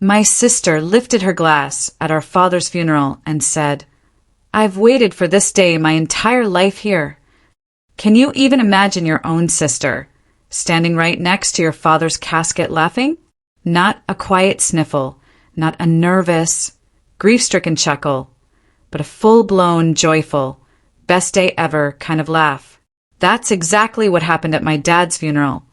My sister lifted her glass at our father's funeral and said, "I've waited for this day my entire life here." Can you even imagine your own sister standing right next to your father's casket laughing? Not a quiet sniffle, not a nervous, grief-stricken chuckle, but a full-blown, joyful, best day ever kind of laugh. That's exactly what happened at my dad's funeral,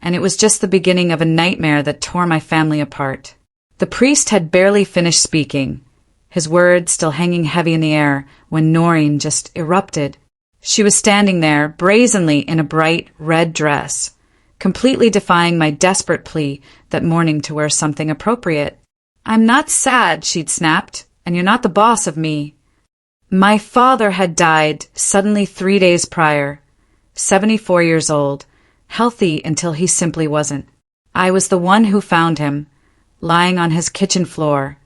and it was just the beginning of a nightmare that tore my family apart. The priest had barely finished speaking, his words still hanging heavy in the air, when Norine just erupted. She was standing there, brazenly in a bright red dress, completely defying my desperate plea that morning to wear something appropriate. "I'm not sad," she'd snapped, "and you're not the boss of me." My father had died suddenly 3 days prior, 74 years old, healthy until he simply wasn't. I was the one who found him, lying on his kitchen floor,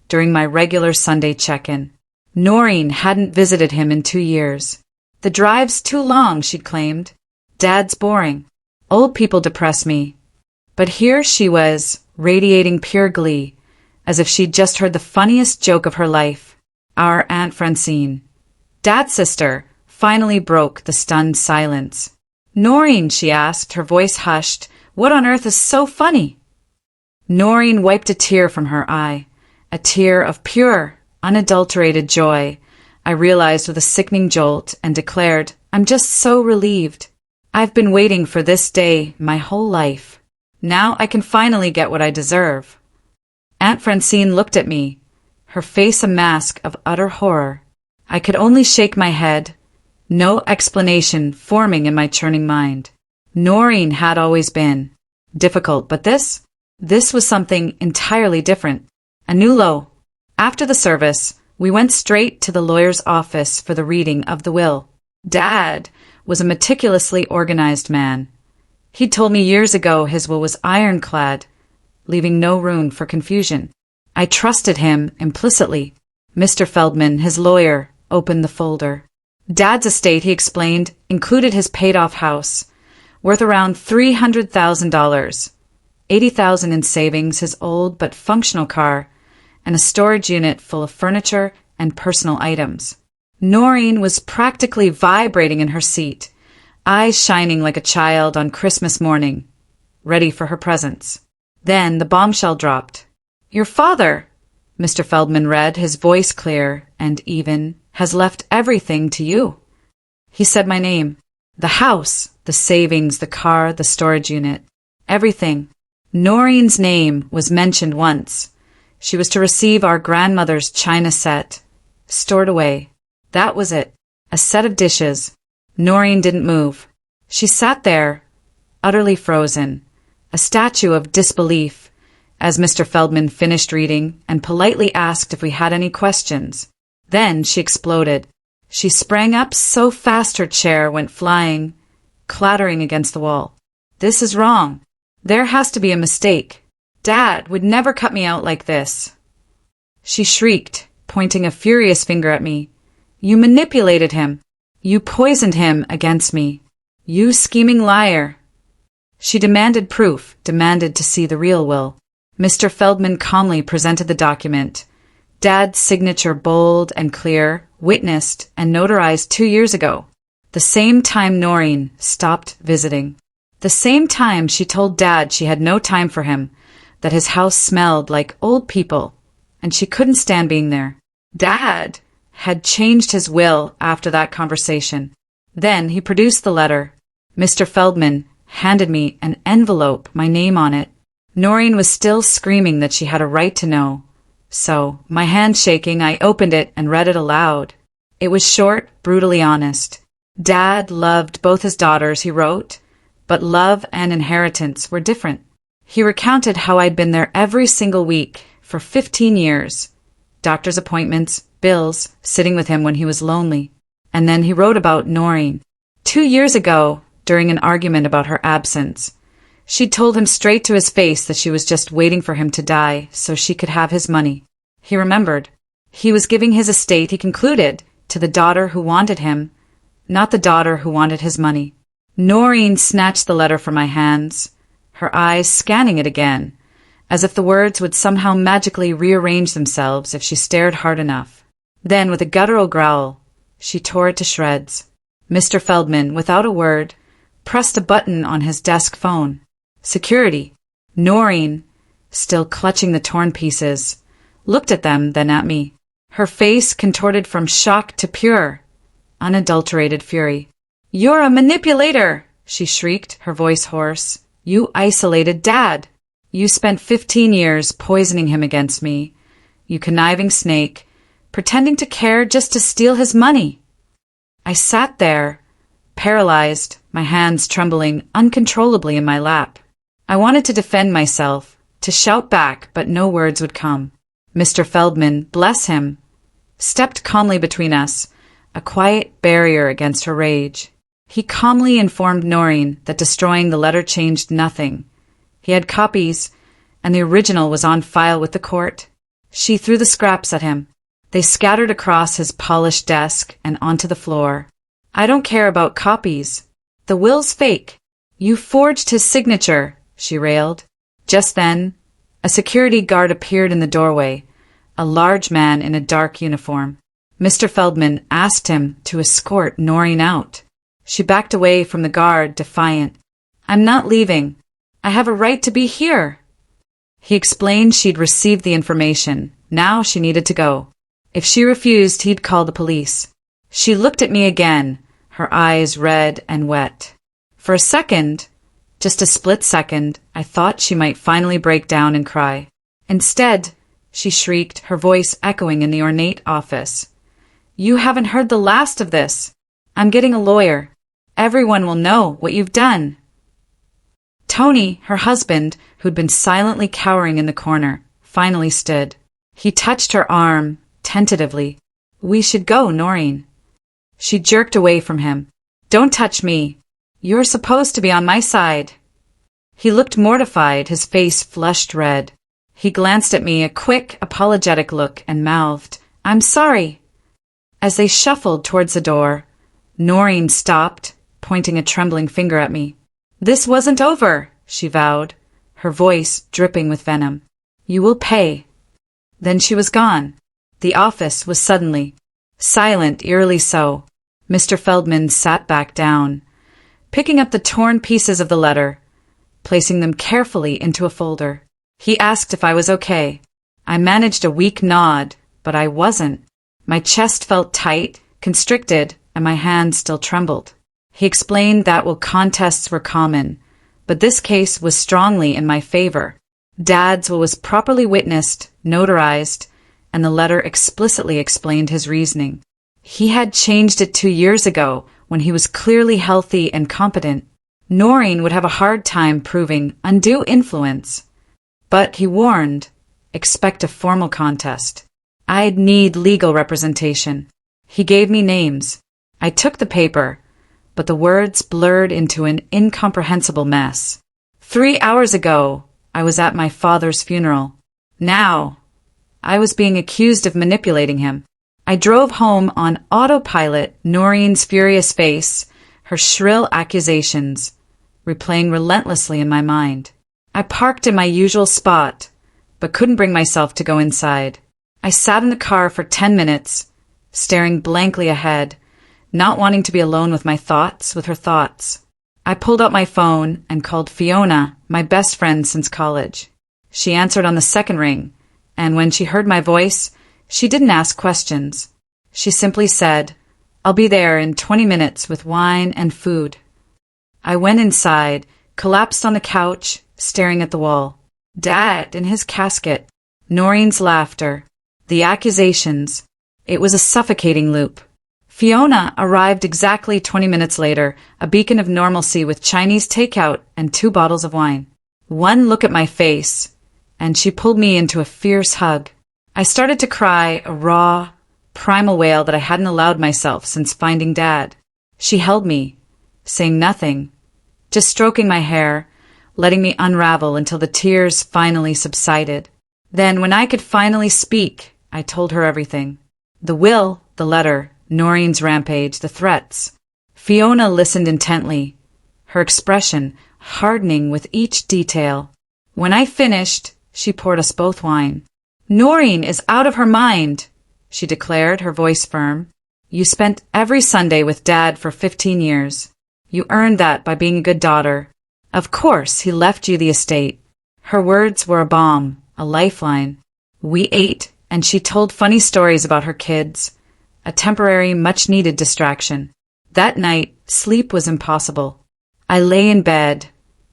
during my regular Sunday check-in. Norine hadn't visited him in 2 years. "The drive's too long," she'd claimed. "Dad's boring. Old people depress me." But here she was, radiating pure glee, as if she'd just heard the funniest joke of her life. Our Aunt Francine, Dad's sister, finally broke the stunned silence. "Norine," she asked, her voice hushed, "what on earth is so funny?" Norine wiped a tear from her eye, a tear of pure, unadulterated joy, I realized with a sickening jolt, and declared, "I'm just so relieved. I've been waiting for this day my whole life. Now I can finally get what I deserve." Aunt Francine looked at me, her face a mask of utter horror. I could only shake my head, no explanation forming in my churning mind. Norine had always been difficult, but this was something entirely different, a new low. After the service, we went straight to the lawyer's office for the reading of the will. Dad was a meticulously organized man. He'd told me years ago his will was ironclad, leaving no room for confusion. I trusted him implicitly. Mr. Feldman, his lawyer, opened the folder. Dad's estate, he explained, included his paid-off house, worth around $300,000, $80,000 in savings, his old but functional car, and a storage unit full of furniture and personal items. Norine was practically vibrating in her seat, eyes shining like a child on Christmas morning, ready for her presents. Then the bombshell dropped. "Your father," Mr. Feldman read, his voice clear and even, "has left everything to you." He said my name. The house, the savings, the car, the storage unit. Everything. Norine's name was mentioned once. She was to receive our grandmother's china set, stored away. That was it. A set of dishes. Norine didn't move. She sat there, utterly frozen, a statue of disbelief, as Mr. Feldman finished reading and politely asked if we had any questions. Then she exploded. She sprang up so fast her chair went flying, clattering against the wall. "This is wrong. There has to be a mistake. Dad would never cut me out like this." She shrieked, pointing a furious finger at me. "You manipulated him. You poisoned him against me. You scheming liar." She demanded proof, demanded to see the real will. Mr. Feldman calmly presented the document. Dad's signature bold and clear, witnessed and notarized 2 years ago. The same time Norine stopped visiting. The same time she told Dad she had no time for him, that his house smelled like old people, and she couldn't stand being there. Dad had changed his will after that conversation. Then he produced the letter. Mr. Feldman handed me an envelope, my name on it. Norine was still screaming that she had a right to know. So, my hand shaking, I opened it and read it aloud. It was short, brutally honest. Dad loved both his daughters, he wrote, but love and inheritance were different. He recounted how I'd been there every single week for 15 years. Doctor's appointments, bills, sitting with him when he was lonely. And then he wrote about Norine. 2 years ago, during an argument about her absence, she'd told him straight to his face that she was just waiting for him to die so she could have his money. He remembered. He was giving his estate, he concluded, to the daughter who wanted him, not the daughter who wanted his money. Norine snatched the letter from my hands, her eyes scanning it again, as if the words would somehow magically rearrange themselves if she stared hard enough. Then, with a guttural growl, she tore it to shreds. Mr. Feldman, without a word, pressed a button on his desk phone. Security. Norine, still clutching the torn pieces, looked at them, then at me. Her face contorted from shock to pure, unadulterated fury. "You're a manipulator!" she shrieked, her voice hoarse. "You isolated Dad! You spent 15 years poisoning him against me, you conniving snake, pretending to care just to steal his money." I sat there, paralyzed, my hands trembling uncontrollably in my lap. I wanted to defend myself, to shout back, but no words would come. Mr. Feldman, bless him, stepped calmly between us, a quiet barrier against her rage. He calmly informed Norine that destroying the letter changed nothing. He had copies, and the original was on file with the court. She threw the scraps at him. They scattered across his polished desk and onto the floor. "I don't care about copies. The will's fake. You forged his signature," she railed. Just then, a security guard appeared in the doorway, a large man in a dark uniform. Mr. Feldman asked him to escort Norine out. She backed away from the guard, defiant. "I'm not leaving. I have a right to be here." He explained she'd received the information. Now she needed to go. If she refused, he'd call the police. She looked at me again, her eyes red and wet. For a second, just a split second, I thought she might finally break down and cry. Instead, she shrieked, her voice echoing in the ornate office. "You haven't heard the last of this. I'm getting a lawyer. Everyone will know what you've done." Tony, her husband, who'd been silently cowering in the corner, finally stood. He touched her arm, tentatively. "We should go, Norine." She jerked away from him. "Don't touch me. You're supposed to be on my side." He looked mortified, his face flushed red. He glanced at me, a quick, apologetic look, and mouthed, "I'm sorry." As they shuffled towards the door, Norine stopped, pointing a trembling finger at me. "This wasn't over," she vowed, her voice dripping with venom. "You will pay." Then she was gone. The office was suddenly silent, eerily so. Mr. Feldman sat back down, picking up the torn pieces of the letter, placing them carefully into a folder. He asked if I was okay. I managed a weak nod, but I wasn't. My chest felt tight, constricted, and my hands still trembled. He explained that while contests were common, but this case was strongly in my favor. Dad's will was properly witnessed, notarized, and the letter explicitly explained his reasoning. He had changed it 2 years ago, when he was clearly healthy and competent. Norine would have a hard time proving undue influence. But he warned, expect a formal contest. I'd need legal representation. He gave me names. I took the paper, but the words blurred into an incomprehensible mess. 3 hours ago, I was at my father's funeral. Now, I was being accused of manipulating him. I drove home on autopilot, Norine's furious face, her shrill accusations, replaying relentlessly in my mind. I parked in my usual spot, but couldn't bring myself to go inside. I sat in the car for 10 minutes, staring blankly ahead, not wanting to be alone with my thoughts, with her thoughts. I pulled out my phone and called Fiona, my best friend since college. She answered on the second ring, and when she heard my voice, she didn't ask questions. She simply said, "I'll be there in 20 minutes with wine and food." I went inside, collapsed on the couch, staring at the wall. Dad in his casket, Norine's laughter, the accusations. It was a suffocating loop. Fiona arrived exactly 20 minutes later, a beacon of normalcy with Chinese takeout and 2 bottles of wine. One look at my face, and she pulled me into a fierce hug. I started to cry, a raw, primal wail that I hadn't allowed myself since finding Dad. She held me, saying nothing, just stroking my hair, letting me unravel until the tears finally subsided. Then, when I could finally speak, I told her everything. The will, the letter, Norine's rampage, the threats. Fiona listened intently, her expression hardening with each detail. When I finished, She poured us both wine. "Norine is out of her mind," she declared, her voice firm. "You spent every Sunday with Dad for 15 years. You earned that by being a good daughter. Of course, he left you the estate." Her words were a balm, a lifeline. We ate, and she told funny stories about her kids, a temporary, much-needed distraction. That night, sleep was impossible. I lay in bed,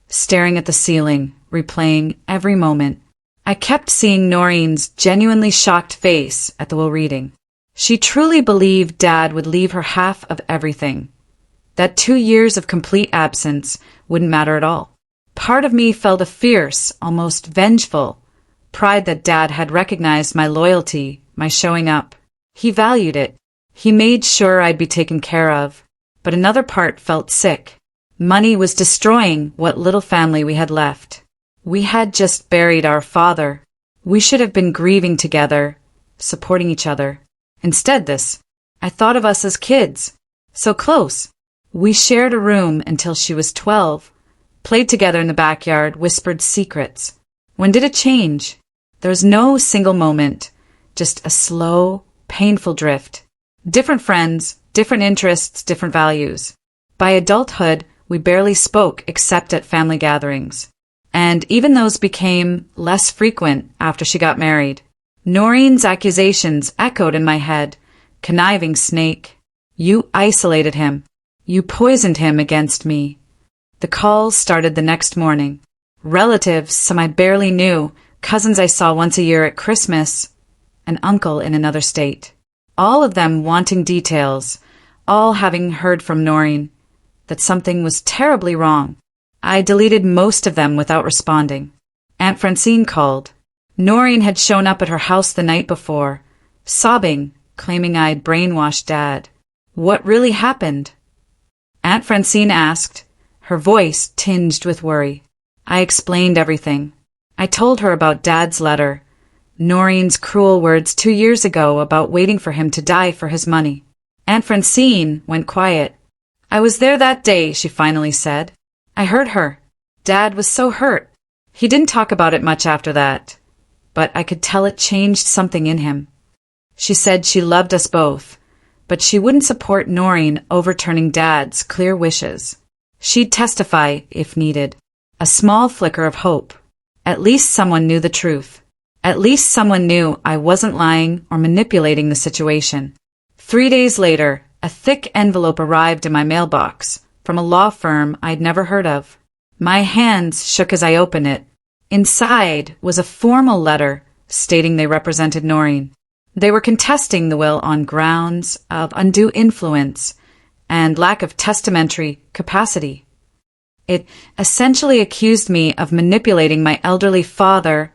staring at the ceiling, replaying every moment. I kept seeing Norine's genuinely shocked face at the will reading. She truly believed Dad would leave her half of everything. That 2 years of complete absence wouldn't matter at all. Part of me felt a fierce, almost vengeful pride that Dad had recognized my loyalty, my showing up. He valued it. He made sure I'd be taken care of. But another part felt sick. Money was destroying what little family we had left. We had just buried our father. We should have been grieving together, supporting each other. Instead I thought of us as kids. So close. We shared a room until she was 12, played together in the backyard, whispered secrets. When did it change? There was no single moment, just a slow, painful drift. Different friends, different interests, different values. By adulthood, we barely spoke except at family gatherings. And even those became less frequent after she got married. Norine's accusations echoed in my head. "Conniving snake. You isolated him. You poisoned him against me." The calls started the next morning. Relatives, some I barely knew, cousins I saw once a year at Christmas, an uncle in another state. All of them wanting details, all having heard from Norine that something was terribly wrong. I deleted most of them without responding. Aunt Francine called. Norine had shown up at her house the night before, sobbing, claiming I'd brainwashed Dad. What really happened? Aunt Francine asked, her voice tinged with worry. I explained everything. I told her about Dad's letter, Norine's cruel words 2 years ago about waiting for him to die for his money. Aunt Francine went quiet. "I was there that day," she finally said. "I heard her. Dad was so hurt. He didn't talk about it much after that, but I could tell it changed something in him." She said she loved us both, but she wouldn't support Norine overturning Dad's clear wishes. She'd testify if needed. A small flicker of hope. At least someone knew the truth. At least someone knew I wasn't lying or manipulating the situation. 3 days later, a thick envelope arrived in my mailbox from a law firm I'd never heard of. My hands shook as I opened it. Inside was a formal letter stating they represented Norine. They were contesting the will on grounds of undue influence and lack of testamentary capacity. It essentially accused me of manipulating my elderly father,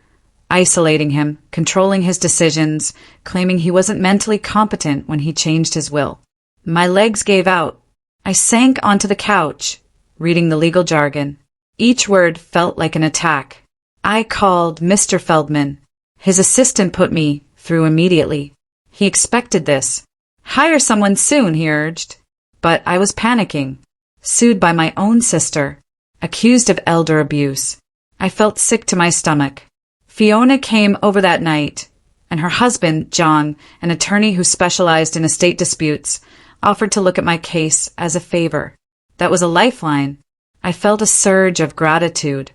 isolating him, controlling his decisions, claiming he wasn't mentally competent when he changed his will. My legs gave out. I sank onto the couch, reading the legal jargon. Each word felt like an attack. I called Mr. Feldman. His assistant put me through immediately. He expected this. "Hire someone soon," he urged. But I was panicking. Sued by my own sister. Accused of elder abuse. I felt sick to my stomach. Fiona came over that night, and her husband, John, an attorney who specialized in estate disputes, offered to look at my case as a favor. That was a lifeline. I felt a surge of gratitude,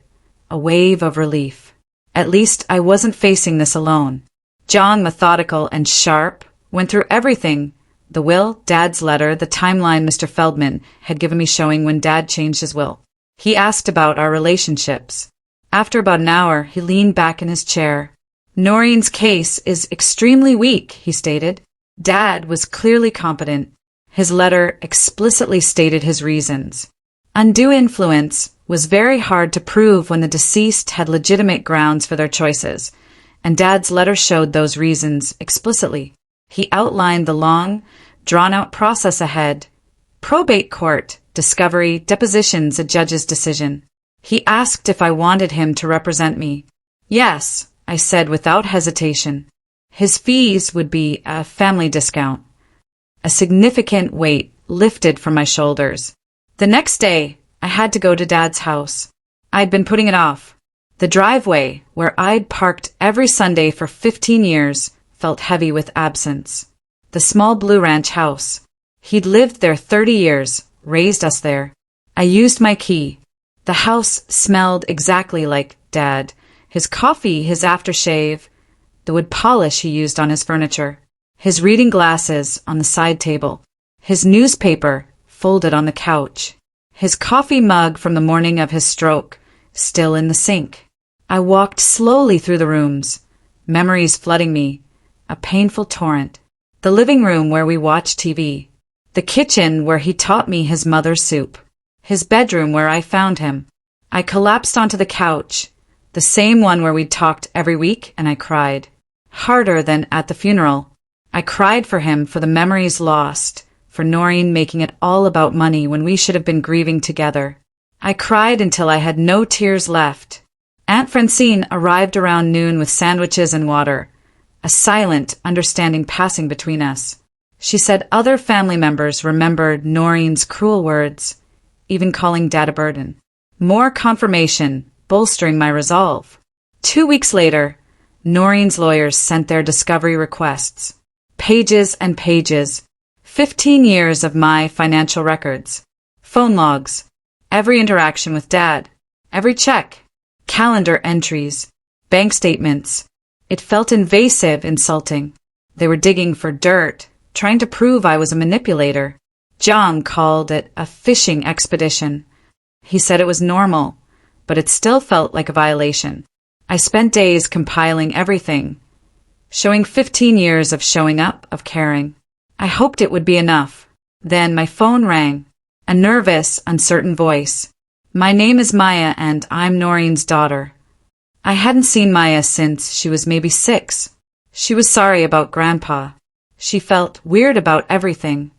a wave of relief. At least I wasn't facing this alone. John, methodical and sharp, went through everything. The will, Dad's letter, the timeline Mr. Feldman had given me showing when Dad changed his will. He asked about our relationships. After about an hour, he leaned back in his chair. "Norine's case is extremely weak," he stated. Dad was clearly competent. His letter explicitly stated his reasons. Undue influence was very hard to prove when the deceased had legitimate grounds for their choices, and Dad's letter showed those reasons explicitly. He outlined the long, drawn-out process ahead. Probate court, discovery, depositions, a judge's decision. He asked if I wanted him to represent me. "Yes," I said without hesitation. His fees would be a family discount. A significant weight lifted from my shoulders. The next day, I had to go to Dad's house. I'd been putting it off. The driveway, where I'd parked every Sunday for 15 years, felt heavy with absence. The small blue ranch house. He'd lived there 30 years, raised us there. I used my key. The house smelled exactly like Dad. His coffee, his aftershave, the wood polish he used on his furniture, his reading glasses on the side table, his newspaper folded on the couch, his coffee mug from the morning of his stroke still in the sink. I walked slowly through the rooms, memories flooding me, a painful torrent. The living room where we watched TV, the kitchen where he taught me his mother's soup, his bedroom where I found him. I collapsed onto the couch, the same one where we'd talked every week, and I cried. Harder than at the funeral. I cried for him, for the memories lost, for Norine making it all about money when we should have been grieving together. I cried until I had no tears left. Aunt Francine arrived around noon with sandwiches and water, a silent understanding passing between us. She said other family members remembered Norine's cruel words, even calling Dad a burden. More confirmation, bolstering my resolve. 2 weeks later, Norine's lawyers sent their discovery requests. Pages and pages. 15 years of my financial records. Phone logs. Every interaction with Dad. Every check. Calendar entries. Bank statements. It felt invasive, insulting. They were digging for dirt, trying to prove I was a manipulator. John called it a fishing expedition. He said it was normal, but it still felt like a violation. I spent days compiling everything, showing 15 years of showing up, of caring. I hoped it would be enough. Then my phone rang, a nervous, uncertain voice. My name is Maya and I'm Norine's daughter. I hadn't seen Maya since she was maybe 6. She was sorry about Grandpa. She felt weird about everything.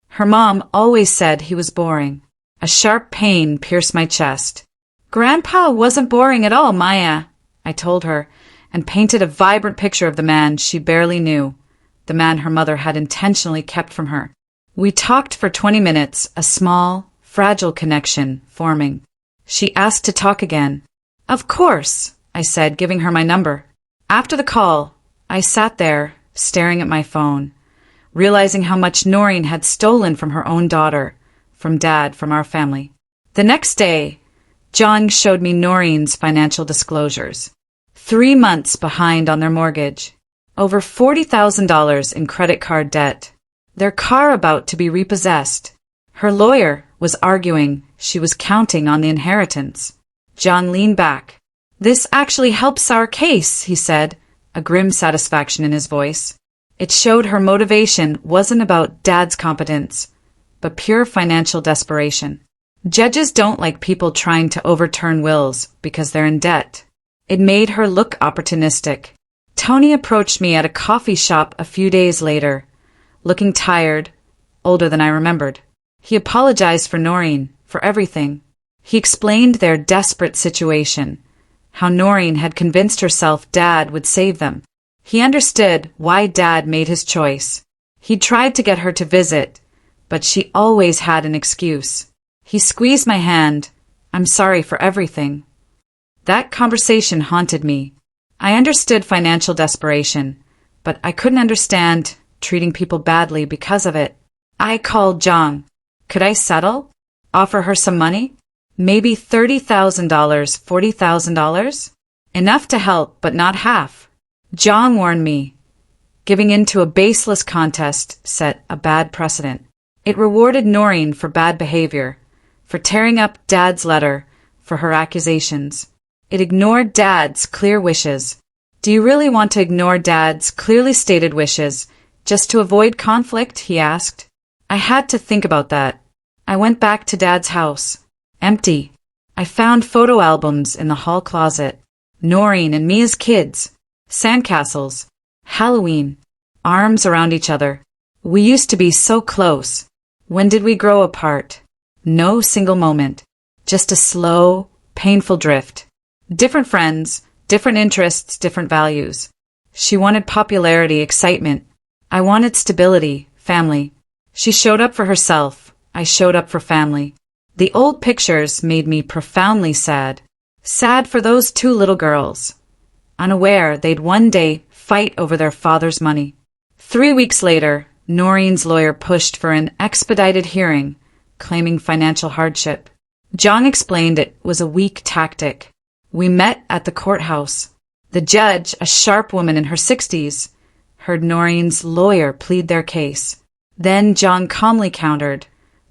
Her mom always said he was boring. A sharp pain pierced my chest. Grandpa wasn't boring at all, Maya, I told her, and painted a vibrant picture of the man she barely knew, the man her mother had intentionally kept from her. We talked for 20 minutes, a small, fragile connection forming. She asked to talk again. Of course, I said, giving her my number. After the call, I sat there, staring at my phone, realizing how much Norine had stolen from her own daughter, from Dad, from our family. The next day, John showed me Norine's financial disclosures. 3 months behind on their mortgage. Over $40,000 in credit card debt. Their car about to be repossessed. Her lawyer was arguing she was counting on the inheritance. John leaned back. This actually helps our case, he said, a grim satisfaction in his voice. It showed her motivation wasn't about Dad's competence, but pure financial desperation. Judges don't like people trying to overturn wills because they're in debt. It made her look opportunistic. Tony approached me at a coffee shop a few days later, looking tired, older than I remembered. He apologized for Norine, for everything. He explained their desperate situation, how Norine had convinced herself Dad would save them. He understood why Dad made his choice. He'd tried to get her to visit, but she always had an excuse. He squeezed my hand. I'm sorry for everything. That conversation haunted me. I understood financial desperation, but I couldn't understand treating people badly because of it. I called John. Could I settle? Offer her some money? Maybe $30,000, $40,000? Enough to help, but not half. John warned me. Giving in to a baseless contest set a bad precedent. It rewarded Norine for bad behavior, for tearing up Dad's letter, for her accusations. It ignored Dad's clear wishes. Do you really want to ignore Dad's clearly stated wishes just to avoid conflict? He asked. I had to think about that. I went back to Dad's house. Empty. I found photo albums in the hall closet. Norine and me as kids. Sandcastles. Halloween. Arms around each other. We used to be so close. When did we grow apart? No single moment. Just a slow, painful drift. Different friends, different interests, different values. She wanted popularity, excitement. I wanted stability, family. She showed up for herself. I showed up for family. The old pictures made me profoundly sad. Sad for those two little girls, unaware they'd one day fight over their father's money. 3 weeks later, Norine's lawyer pushed for an expedited hearing, claiming financial hardship. Zhang explained it was a weak tactic. We met at the courthouse. The judge, a sharp woman in her 60s, heard Norine's lawyer plead their case. Then Zhang calmly countered,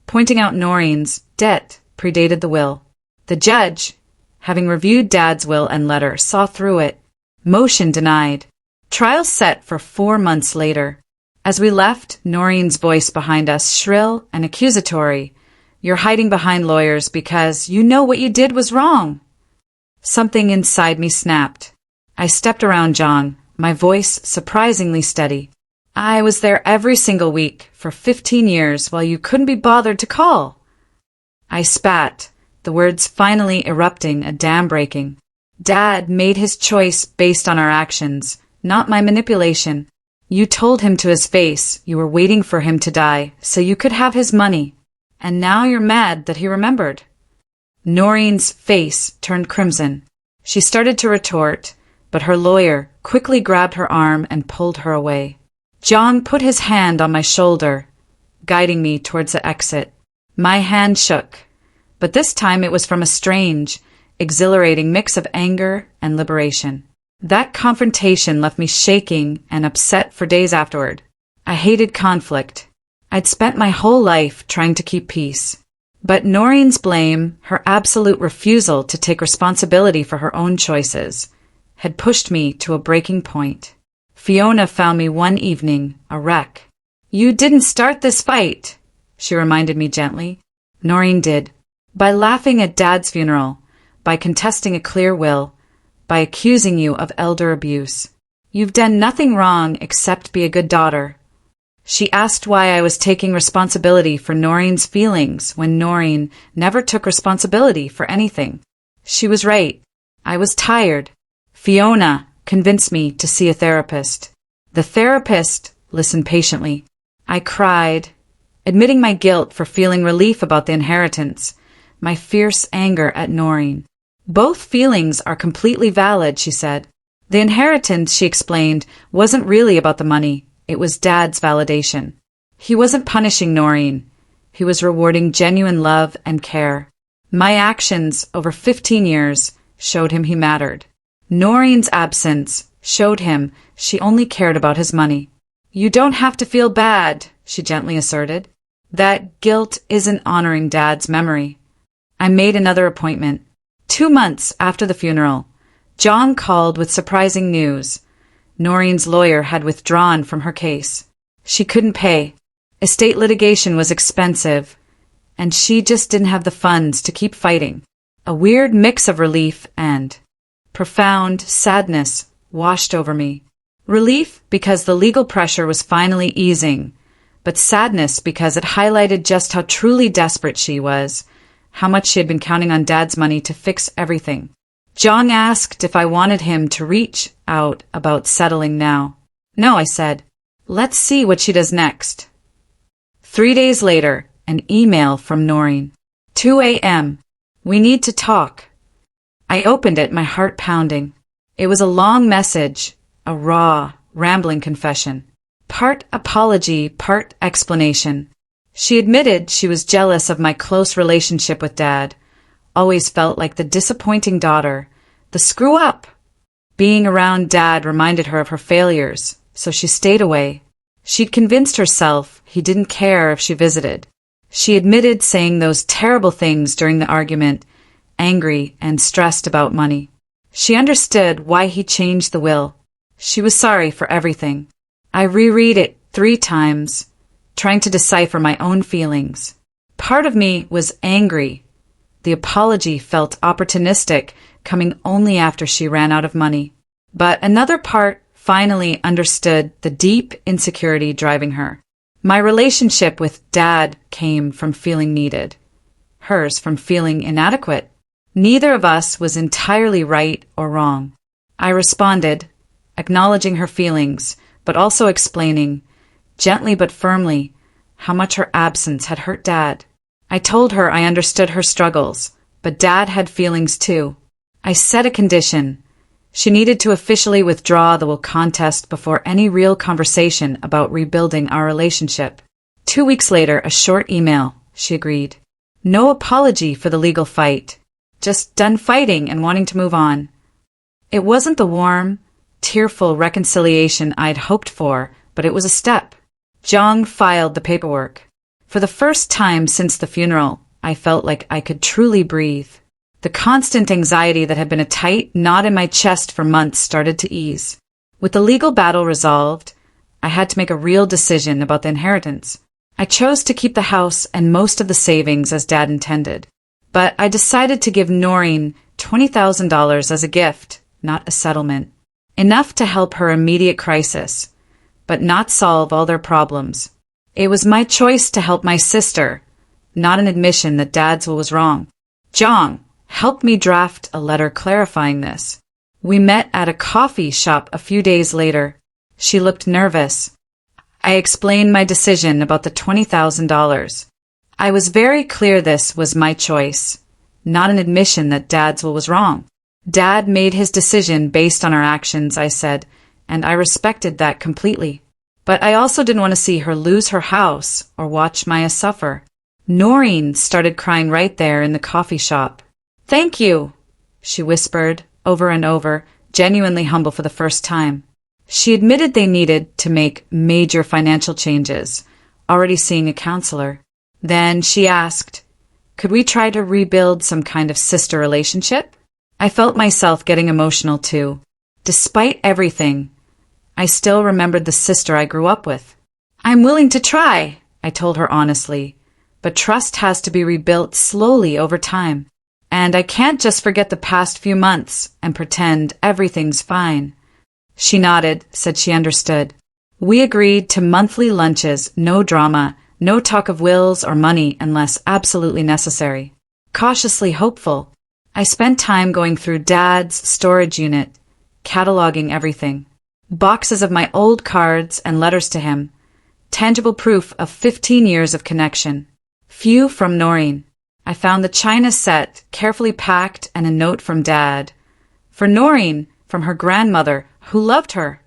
pointing out Norine's debt predated the will. The judge, having reviewed Dad's will and letter, saw through it. Motion denied. Trial set for 4 months later. As we left, Norine's voice behind us, shrill and accusatory. You're hiding behind lawyers because you know what you did was wrong. Something inside me snapped. I stepped around Zhang, my voice surprisingly steady. I was there every single week for 15 years while you couldn't be bothered to call. I spat, the words finally erupting, a dam breaking. Dad made his choice based on our actions, not my manipulation. You told him to his face you were waiting for him to die so you could have his money. And now you're mad that he remembered. Norine's face turned crimson. She started to retort, but her lawyer quickly grabbed her arm and pulled her away. Zhang put his hand on my shoulder, guiding me towards the exit. My hand shook, but this time it was from a strange, exhilarating mix of anger and liberation. That confrontation left me shaking and upset for days afterward. I hated conflict. I'd spent my whole life trying to keep peace. But Norine's blame, her absolute refusal to take responsibility for her own choices, had pushed me to a breaking point. Fiona found me one evening, a wreck. You didn't start this fight, she reminded me gently. Norine did. By laughing at Dad's funeral, by contesting a clear will, by accusing you of elder abuse. You've done nothing wrong except be a good daughter. She asked why I was taking responsibility for Norine's feelings when Norine never took responsibility for anything. She was right. I was tired. Fiona convinced me to see a therapist. The therapist listened patiently. I cried, admitting my guilt for feeling relief about the inheritance, my fierce anger at Norine. Both feelings are completely valid, she said. The inheritance, she explained, wasn't really about the money. It was Dad's validation. He wasn't punishing Norine. He was rewarding genuine love and care. My actions over 15 years showed him he mattered. Norine's absence showed him she only cared about his money. You don't have to feel bad, she gently asserted. That guilt isn't honoring Dad's memory. I made another appointment. 2 months after the funeral, Zhang called with surprising news. Norine's lawyer had withdrawn from her case. She couldn't pay. Estate litigation was expensive, and she just didn't have the funds to keep fighting. A weird mix of relief and profound sadness washed over me. Relief because the legal pressure was finally easing, but sadness because it highlighted just how truly desperate she was, how much she had been counting on Dad's money to fix everything. Zhang asked if I wanted him to reach out about settling now. No, I said. Let's see what she does next. 3 days later, an email from Norine. 2 a.m. We need to talk. I opened it, my heart pounding. It was a long message, a raw, rambling confession. Part apology, part explanation. She admitted she was jealous of my close relationship with Dad. Always felt like the disappointing daughter, the screw-up. Being around Dad reminded her of her failures, so she stayed away. She'd convinced herself he didn't care if she visited. She admitted saying those terrible things during the argument, angry and stressed about money. She understood why he changed the will. She was sorry for everything. I reread it 3 times, trying to decipher my own feelings. Part of me was angry. The apology felt opportunistic, coming only after she ran out of money. But another part finally understood the deep insecurity driving her. My relationship with Dad came from feeling needed. Hers from feeling inadequate. Neither of us was entirely right or wrong. I responded, acknowledging her feelings, but also explaining, gently but firmly, how much her absence had hurt Dad. I told her I understood her struggles, but Dad had feelings too. I set a condition. She needed to officially withdraw the will contest before any real conversation about rebuilding our relationship. 2 weeks later, a short email. She agreed. No apology for the legal fight. Just done fighting and wanting to move on. It wasn't the warm, tearful reconciliation I'd hoped for, but it was a step. Zhang filed the paperwork. For the first time since the funeral, I felt like I could truly breathe. The constant anxiety that had been a tight knot in my chest for months started to ease. With the legal battle resolved, I had to make a real decision about the inheritance. I chose to keep the house and most of the savings as Dad intended, but I decided to give Norine $20,000 as a gift, not a settlement. Enough to help her immediate crisis, but not solve all their problems. It was my choice to help my sister, not an admission that Dad's will was wrong. Zhang helped me draft a letter clarifying this. We met at a coffee shop a few days later. She looked nervous. I explained my decision about the $20,000. I was very clear this was my choice, not an admission that Dad's will was wrong. Dad made his decision based on our actions, I said, and I respected that completely. But I also didn't want to see her lose her house or watch Maya suffer. Norine started crying right there in the coffee shop. Thank you, she whispered over and over, genuinely humble for the first time. She admitted they needed to make major financial changes, already seeing a counselor. Then she asked, could we try to rebuild some kind of sister relationship? I felt myself getting emotional too. Despite everything, I still remembered the sister I grew up with. I'm willing to try, I told her honestly, but trust has to be rebuilt slowly over time. And I can't just forget the past few months and pretend everything's fine. She nodded, said she understood. We agreed to monthly lunches, no drama, no talk of wills or money unless absolutely necessary. Cautiously hopeful, I spent time going through Dad's storage unit, cataloging everything. Boxes of my old cards and letters to him, tangible proof of 15 years of connection. Few from Norine. I found the china set, carefully packed, and a note from Dad. For Norine, from her grandmother, who loved her.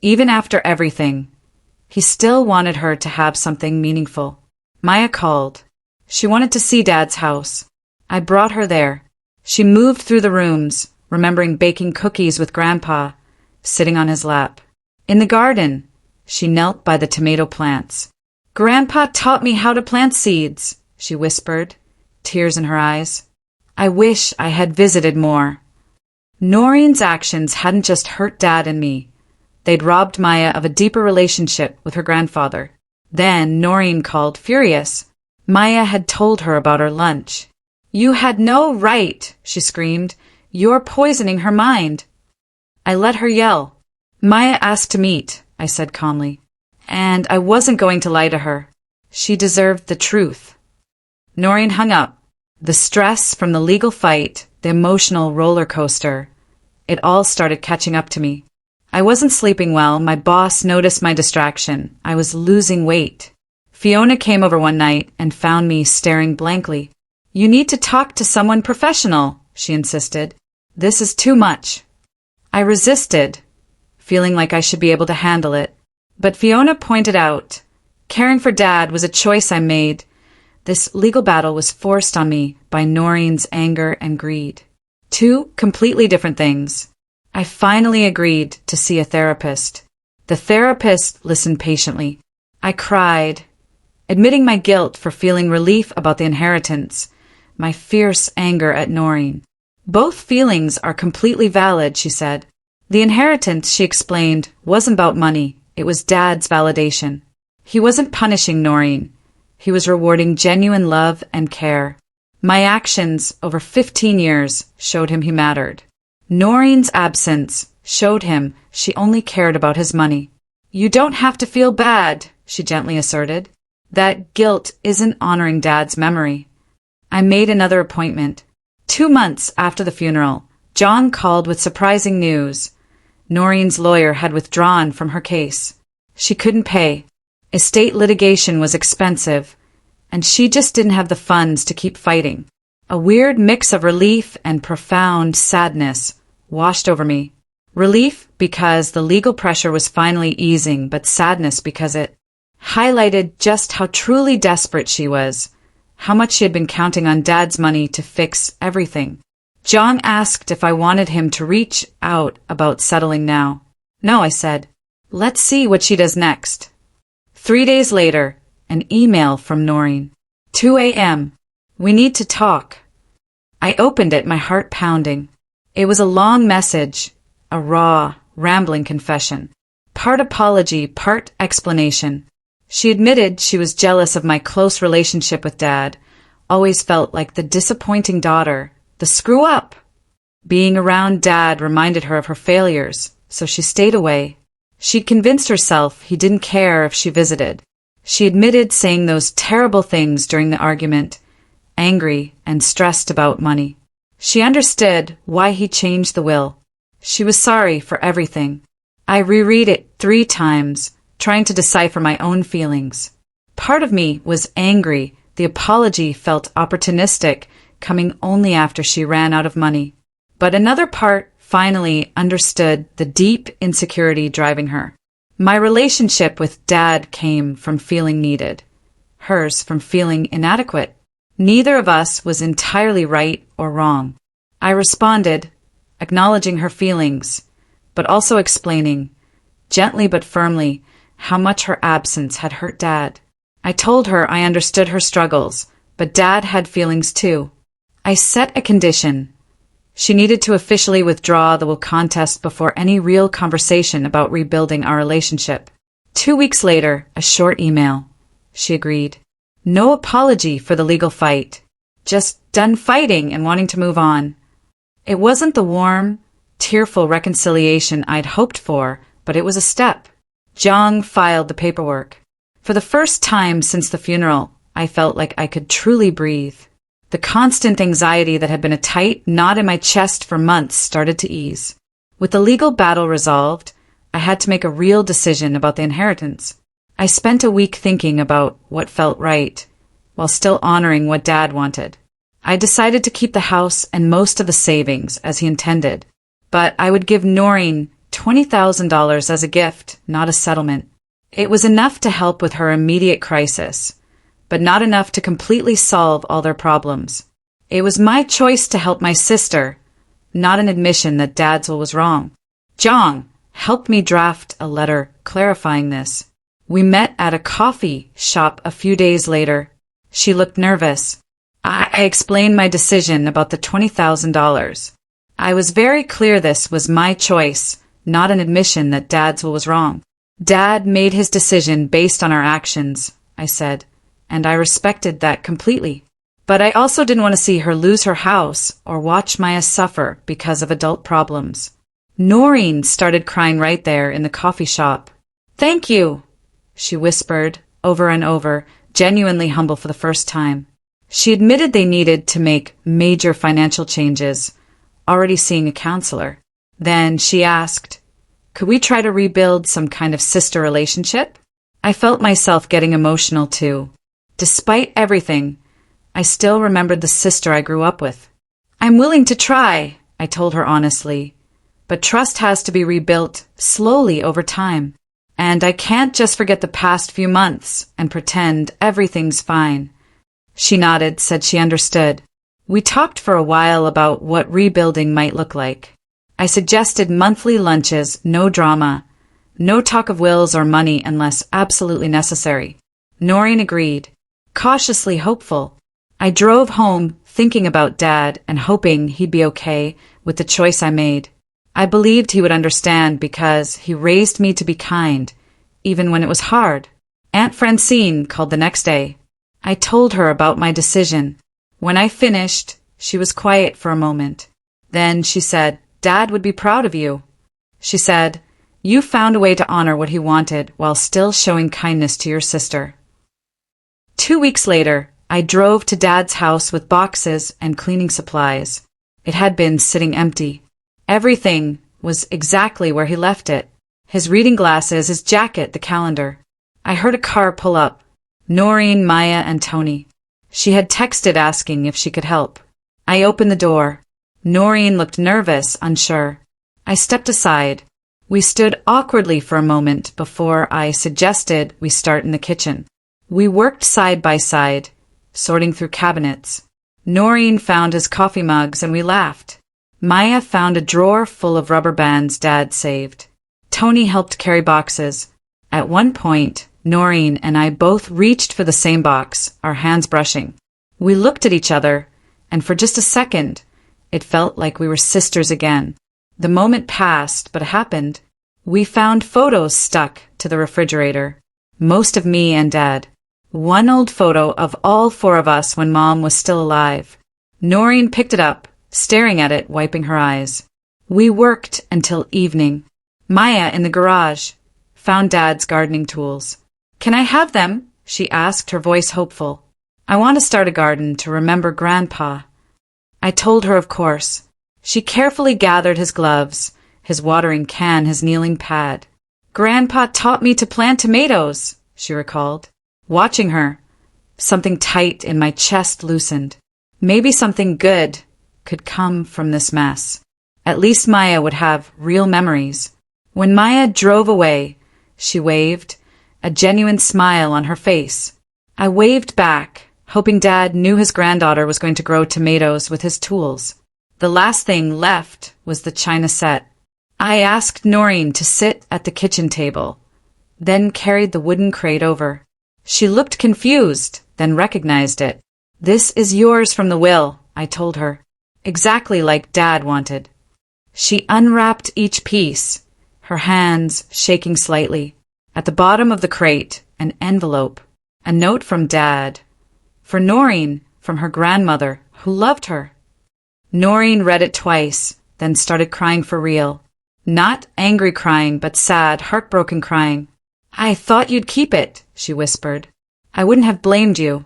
Even after everything, he still wanted her to have something meaningful. Maya called. She wanted to see Dad's house. I brought her there. She moved through the rooms, remembering baking cookies with Grandpa, sitting on his lap. In the garden, she knelt by the tomato plants. Grandpa taught me how to plant seeds, she whispered, tears in her eyes. I wish I had visited more. Norine's actions hadn't just hurt Dad and me. They'd robbed Maya of a deeper relationship with her grandfather. Then Norine called, furious. Maya had told her about her lunch. You had no right, she screamed. You're poisoning her mind. I let her yell. Maya asked to meet, I said calmly. And I wasn't going to lie to her. She deserved the truth. Norine hung up. The stress from the legal fight, the emotional roller coaster, it all started catching up to me. I wasn't sleeping well. My boss noticed my distraction. I was losing weight. Fiona came over one night and found me staring blankly. You need to talk to someone professional, she insisted. This is too much. I resisted, feeling like I should be able to handle it. But Fiona pointed out, caring for Dad was a choice I made. This legal battle was forced on me by Norine's anger and greed. Two completely different things. I finally agreed to see a therapist. The therapist listened patiently. I cried, admitting my guilt for feeling relief about the inheritance, my fierce anger at Norine. Both feelings are completely valid, she said. The inheritance, she explained, wasn't about money. It was Dad's validation. He wasn't punishing Norine. He was rewarding genuine love and care. My actions over 15 years showed him he mattered. Norine's absence showed him she only cared about his money. You don't have to feel bad, she gently asserted. That guilt isn't honoring Dad's memory. I made another appointment. 2 months after the funeral, John called with surprising news. Norine's lawyer had withdrawn from her case. She couldn't pay. Estate litigation was expensive, and she just didn't have the funds to keep fighting. A weird mix of relief and profound sadness washed over me. Relief because the legal pressure was finally easing, but sadness because it highlighted just how truly desperate she was, how much she had been counting on Dad's money to fix everything. Jong asked if I wanted him to reach out about settling now. No, I said. Let's see what she does next. 3 days later, an email from Norine. 2 a.m. We need to talk. I opened it, my heart pounding. It was a long message, a raw, rambling confession. Part apology, part explanation. She admitted she was jealous of my close relationship with Dad, always felt like the disappointing daughter, the screw-up. Being around Dad reminded her of her failures, so she stayed away. She'd convinced herself he didn't care if she visited. She admitted saying those terrible things during the argument, angry and stressed about money. She understood why he changed the will. She was sorry for everything. I reread it 3 times, trying to decipher my own feelings. Part of me was angry. The apology felt opportunistic, coming only after she ran out of money. But another part finally understood the deep insecurity driving her. My relationship with Dad came from feeling needed, hers from feeling inadequate. Neither of us was entirely right or wrong. I responded, acknowledging her feelings, but also explaining, gently but firmly, how much her absence had hurt Dad. I told her I understood her struggles, but Dad had feelings too. I set a condition. She needed to officially withdraw the will contest before any real conversation about rebuilding our relationship. 2 weeks later, a short email. She agreed. No apology for the legal fight. Just done fighting and wanting to move on. It wasn't the warm, tearful reconciliation I'd hoped for, but it was a step. Jong filed the paperwork. For the first time since the funeral, I felt like I could truly breathe. The constant anxiety that had been a tight knot in my chest for months started to ease. With the legal battle resolved, I had to make a real decision about the inheritance. I spent a week thinking about what felt right, while still honoring what Dad wanted. I decided to keep the house and most of the savings as he intended, but I would give Norine $20,000 as a gift, not a settlement. It was enough to help with her immediate crisis, but not enough to completely solve all their problems. It was my choice to help my sister, not an admission that Dad's will was wrong. Jong helped me draft a letter clarifying this. We met at a coffee shop a few days later. She looked nervous. I explained my decision about the $20,000. I was very clear this was my choice, not an admission that Dad's will was wrong. Dad made his decision based on our actions, I said, and I respected that completely. But I also didn't want to see her lose her house or watch Maya suffer because of adult problems. Norine started crying right there in the coffee shop. Thank you, she whispered over and over, genuinely humble for the first time. She admitted they needed to make major financial changes, already seeing a counselor. Then she asked, could we try to rebuild some kind of sister relationship? I felt myself getting emotional too. Despite everything, I still remembered the sister I grew up with. I'm willing to try, I told her honestly, but trust has to be rebuilt slowly over time. And I can't just forget the past few months and pretend everything's fine. She nodded, said she understood. We talked for a while about what rebuilding might look like. I suggested monthly lunches, no drama, no talk of wills or money unless absolutely necessary. Norine agreed, cautiously hopeful. I drove home thinking about Dad and hoping he'd be okay with the choice I made. I believed he would understand because he raised me to be kind, even when it was hard. Aunt Francine called the next day. I told her about my decision. When I finished, she was quiet for a moment. Then she said, Dad would be proud of you. She said, you found a way to honor what he wanted while still showing kindness to your sister. 2 weeks later, I drove to Dad's house with boxes and cleaning supplies. It had been sitting empty. Everything was exactly where he left it. His reading glasses, his jacket, the calendar. I heard a car pull up. Norine, Maya, and Tony. She had texted asking if she could help. I opened the door. Norine looked nervous, unsure. I stepped aside. We stood awkwardly for a moment before I suggested we start in the kitchen. We worked side by side, sorting through cabinets. Norine found his coffee mugs and we laughed. Maya found a drawer full of rubber bands Dad saved. Tony helped carry boxes. At one point, Norine and I both reached for the same box, our hands brushing. We looked at each other, and for just a second, it felt like we were sisters again. The moment passed, but it happened. We found photos stuck to the refrigerator. Most of me and Dad. One old photo of all four of us when Mom was still alive. Norine picked it up, staring at it, wiping her eyes. We worked until evening. Maya, in the garage, found Dad's gardening tools. "Can I have them?" she asked, her voice hopeful. "I want to start a garden to remember Grandpa." I told her, of course. She carefully gathered his gloves, his watering can, his kneeling pad. "Grandpa taught me to plant tomatoes," she recalled. Watching her, something tight in my chest loosened. Maybe something good could come from this mess. At least Maya would have real memories. When Maya drove away, she waved, a genuine smile on her face. I waved back, hoping Dad knew his granddaughter was going to grow tomatoes with his tools. The last thing left was the china set. I asked Norine to sit at the kitchen table, then carried the wooden crate over. She looked confused, then recognized it. "This is yours from the will," I told her. Exactly like Dad wanted. She unwrapped each piece, her hands shaking slightly. At the bottom of the crate, an envelope. A note from Dad. For Norine, from her grandmother, who loved her. Norine read it twice, then started crying for real. Not angry crying, but sad, heartbroken crying. "I thought you'd keep it," she whispered. "I wouldn't have blamed you."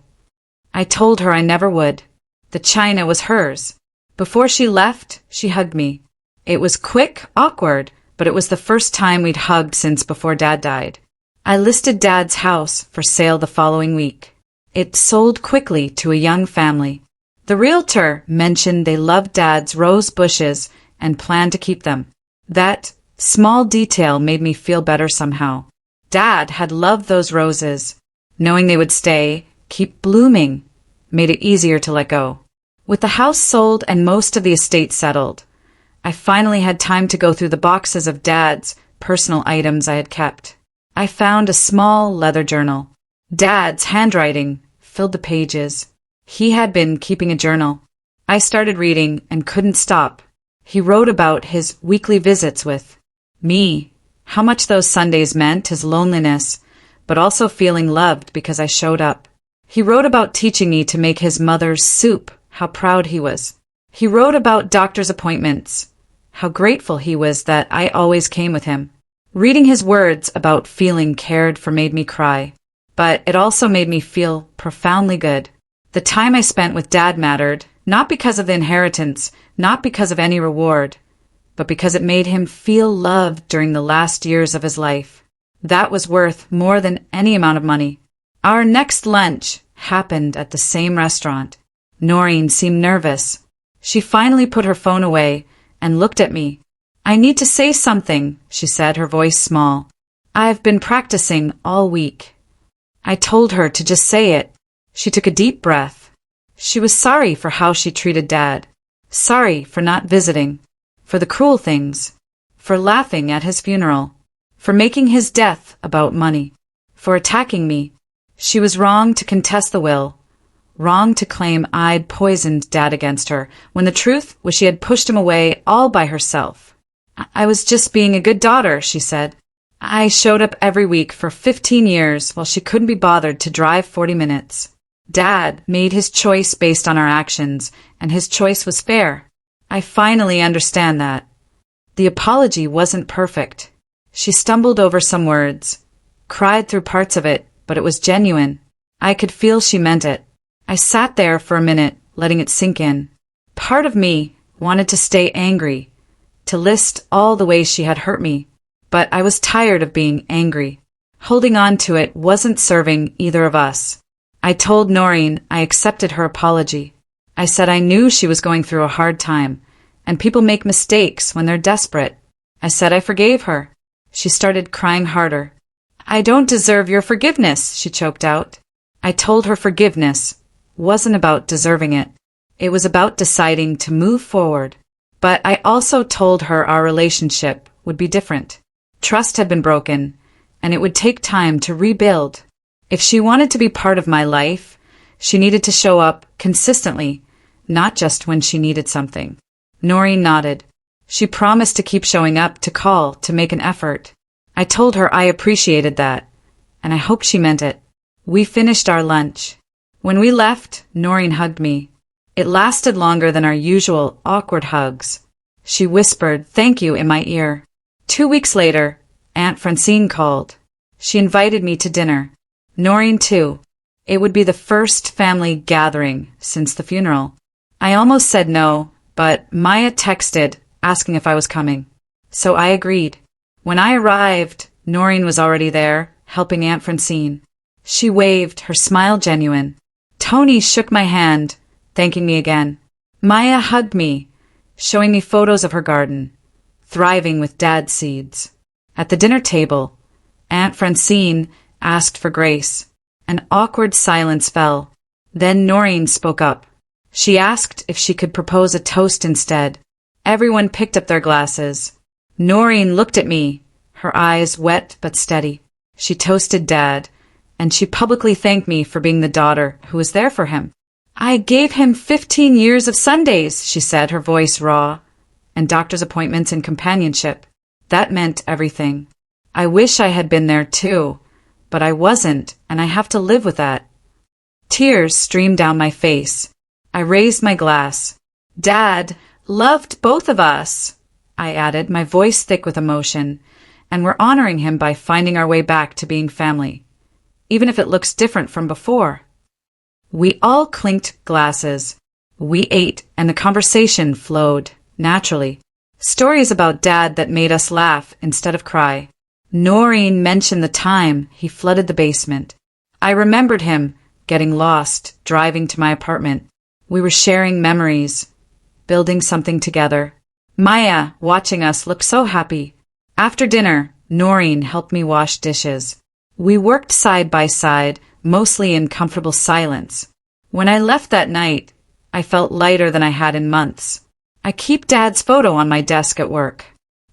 I told her I never would. The china was hers. Before she left, she hugged me. It was quick, awkward, but it was the first time we'd hugged since before Dad died. I listed Dad's house for sale the following week. It sold quickly to a young family. The realtor mentioned they loved Dad's rose bushes and planned to keep them. That small detail made me feel better somehow. Dad had loved those roses. Knowing they would stay, keep blooming, made it easier to let go. With the house sold and most of the estate settled, I finally had time to go through the boxes of Dad's personal items I had kept. I found a small leather journal. Dad's handwriting filled the pages. He had been keeping a journal. I started reading and couldn't stop. He wrote about his weekly visits with me, how much those Sundays meant, his loneliness, but also feeling loved because I showed up. He wrote about teaching me to make his mother's soup, how proud he was. He wrote about doctor's appointments, how grateful he was that I always came with him. Reading his words about feeling cared for made me cry, but it also made me feel profoundly good. The time I spent with Dad mattered, not because of the inheritance, not because of any reward, but because it made him feel loved during the last years of his life. That was worth more than any amount of money. Our next lunch happened at the same restaurant. Norine seemed nervous. She finally put her phone away and looked at me. "I need to say something," she said, her voice small. "I've been practicing all week." I told her to just say it. She took a deep breath. She was sorry for how she treated Dad. Sorry for not visiting. For the cruel things. For laughing at his funeral. For making his death about money. For attacking me. She was wrong to contest the will. Wrong to claim I'd poisoned Dad against her, when the truth was she had pushed him away all by herself. "I was just being a good daughter," she said. "I showed up every week for 15 years while she couldn't be bothered to drive 40 minutes. Dad made his choice based on our actions, and his choice was fair. I finally understand that." The apology wasn't perfect. She stumbled over some words, cried through parts of it, but it was genuine. I could feel she meant it. I sat there for a minute, letting it sink in. Part of me wanted to stay angry, to list all the ways she had hurt me, but I was tired of being angry. Holding on to it wasn't serving either of us. I told Norine I accepted her apology. I said I knew she was going through a hard time, and people make mistakes when they're desperate. I said I forgave her. She started crying harder. I don't deserve your forgiveness, she choked out. I told her forgiveness wasn't about deserving it. It was about deciding to move forward. But I also told her our relationship would be different. Trust had been broken, and it would take time to rebuild. If she wanted to be part of my life, she needed to show up consistently, not just when she needed something. Norine nodded. She promised to keep showing up, to call, to make an effort. I told her I appreciated that, and I hoped she meant it. We finished our lunch. When we left, Norine hugged me. It lasted longer than our usual awkward hugs. She whispered thank you in my ear. 2 weeks later, Aunt Francine called. She invited me to dinner. Norine too. It would be the first family gathering since the funeral. I almost said no, but Maya texted asking if I was coming. So I agreed. When I arrived, Norine was already there, helping Aunt Francine. She waved, her smile genuine. Tony shook my hand, thanking me again. Maya hugged me, showing me photos of her garden, thriving with dad's seeds. At the dinner table, Aunt Francine asked for grace. An awkward silence fell. Then Norine spoke up. She asked if she could propose a toast instead. Everyone picked up their glasses. Norine looked at me, her eyes wet but steady. She toasted Dad, and she publicly thanked me for being the daughter who was there for him. I gave him 15 years of Sundays, she said, her voice raw, and doctor's appointments and companionship. That meant everything. I wish I had been there too, but I wasn't, and I have to live with that. Tears streamed down my face. I raised my glass. Dad loved both of us, I added, my voice thick with emotion, and we're honoring him by finding our way back to being family, even if it looks different from before. We all clinked glasses. We ate, and the conversation flowed naturally. Stories about Dad that made us laugh instead of cry. Norine mentioned the time he flooded the basement. I remembered him getting lost, driving to my apartment. We were sharing memories, building something together. Maya, watching us, looked so happy. After dinner, Norine helped me wash dishes. We worked side by side, mostly in comfortable silence. When I left that night, I felt lighter than I had in months. I keep Dad's photo on my desk at work.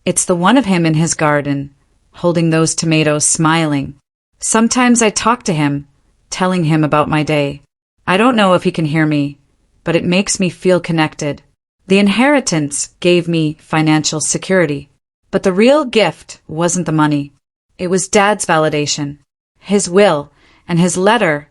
It's the one of him in his garden, holding those tomatoes, smiling. Sometimes I talk to him, telling him about my day. I don't know if he can hear me, but it makes me feel connected. The inheritance gave me financial security, but the real gift wasn't the money. It was Dad's validation. His will and his letter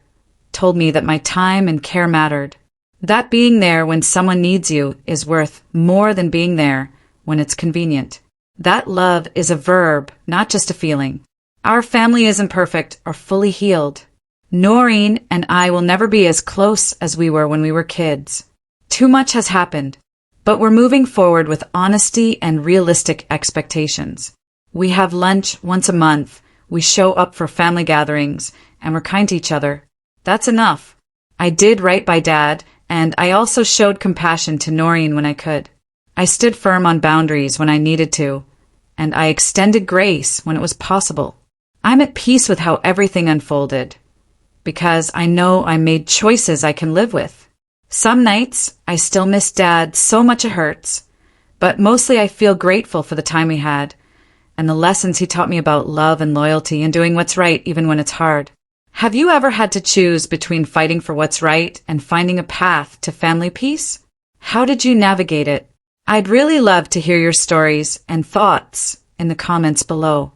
told me that my time and care mattered. That being there when someone needs you is worth more than being there when it's convenient. That love is a verb, not just a feeling. Our family isn't perfect or fully healed. Norine and I will never be as close as we were when we were kids. Too much has happened, but we're moving forward with honesty and realistic expectations. We have lunch once a month, we show up for family gatherings, and we're kind to each other. That's enough. I did right by Dad, and I also showed compassion to Norine when I could. I stood firm on boundaries when I needed to, and I extended grace when it was possible. I'm at peace with how everything unfolded, because I know I made choices I can live with. Some nights, I still miss Dad so much it hurts, but mostly I feel grateful for the time we had, and the lessons he taught me about love and loyalty and doing what's right even when it's hard. Have you ever had to choose between fighting for what's right and finding a path to family peace? How did you navigate it? I'd really love to hear your stories and thoughts in the comments below.